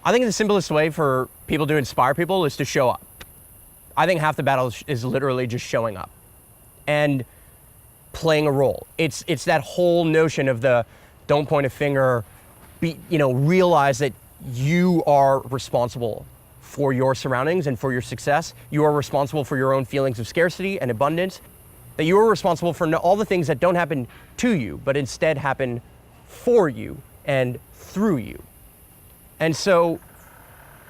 I think the simplest way for people to inspire people is to show up. I think half the battle is literally just showing up and playing a role. It's that whole notion of the don't point a finger, realize that you are responsible for your surroundings and for your success. You are responsible for your own feelings of scarcity and abundance, that you are responsible for all the things that don't happen to you, but instead happen for you and through you. And so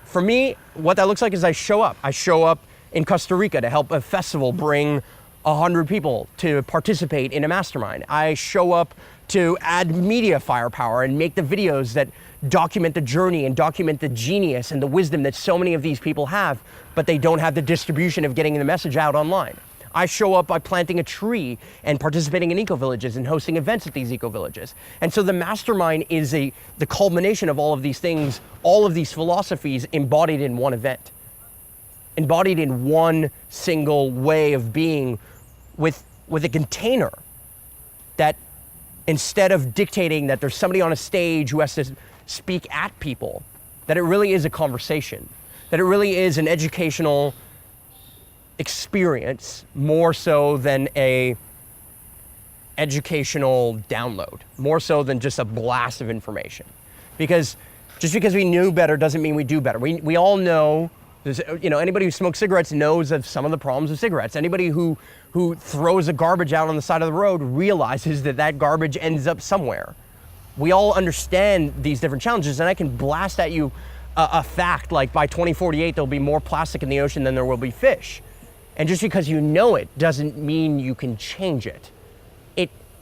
for me, what that looks like is I show up. I show up in Costa Rica to help a festival bring 100 people to participate in a mastermind. I show up to add media firepower and make the videos that document the journey and document the genius and the wisdom that so many of these people have, but they don't have the distribution of getting the message out online. I show up by planting a tree and participating in eco-villages and hosting events at these eco-villages. And so the mastermind is the culmination of all of these things, all of these philosophies embodied in one event, embodied in one single way of being with a container that instead of dictating that there's somebody on a stage who has to speak at people, that it really is a conversation, that it really is an educational experience more so than a educational download, more so than just a blast of information. Because just because we knew better doesn't mean we do better. We all know, anybody who smokes cigarettes knows of some of the problems of cigarettes. Anybody who throws a garbage out on the side of the road realizes that garbage ends up somewhere. We all understand these different challenges, and I can blast at you a fact like by 2048 there'll be more plastic in the ocean than there will be fish. And just because you know it doesn't mean you can change it.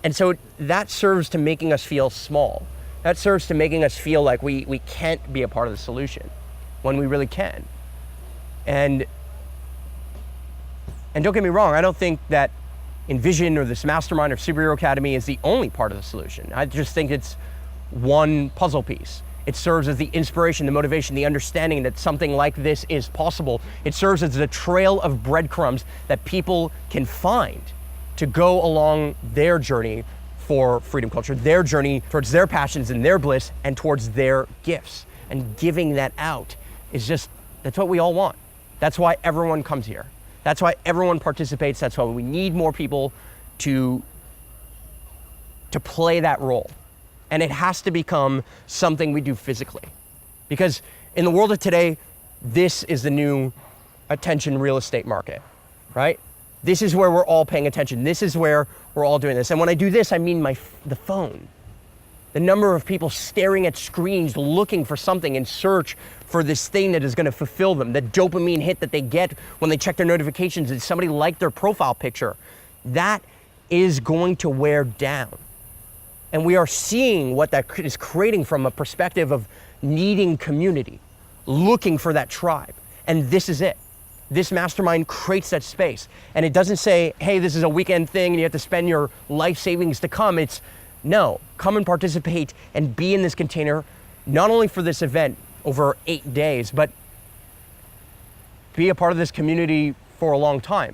And so that serves to making us feel small. That serves to making us feel like we can't be a part of the solution when we really can. And don't get me wrong, I don't think that Envision or this mastermind or Superhero Academy is the only part of the solution. I just think it's one puzzle piece. It serves as the inspiration, the motivation, the understanding that something like this is possible. It serves as a trail of breadcrumbs that people can find to go along their journey for freedom culture, their journey towards their passions and their bliss and towards their gifts. And giving that out is that's what we all want. That's why everyone comes here. That's why everyone participates. That's why we need more people to play that role. And it has to become something we do physically. Because in the world of today, this is the new attention real estate market, right? This is where we're all paying attention. This is where we're all doing this. And when I do this, I mean the phone. The number of people staring at screens, looking for something in search for this thing that is going to fulfill them. The dopamine hit that they get when they check their notifications and somebody liked their profile picture. That is going to wear down. And we are seeing what that is creating from a perspective of needing community, looking for that tribe. And this is it. This mastermind creates that space. And it doesn't say, hey, this is a weekend thing and you have to spend your life savings to come. It's, no, come and participate and be in this container, not only for this event over 8 days, but be a part of this community for a long time.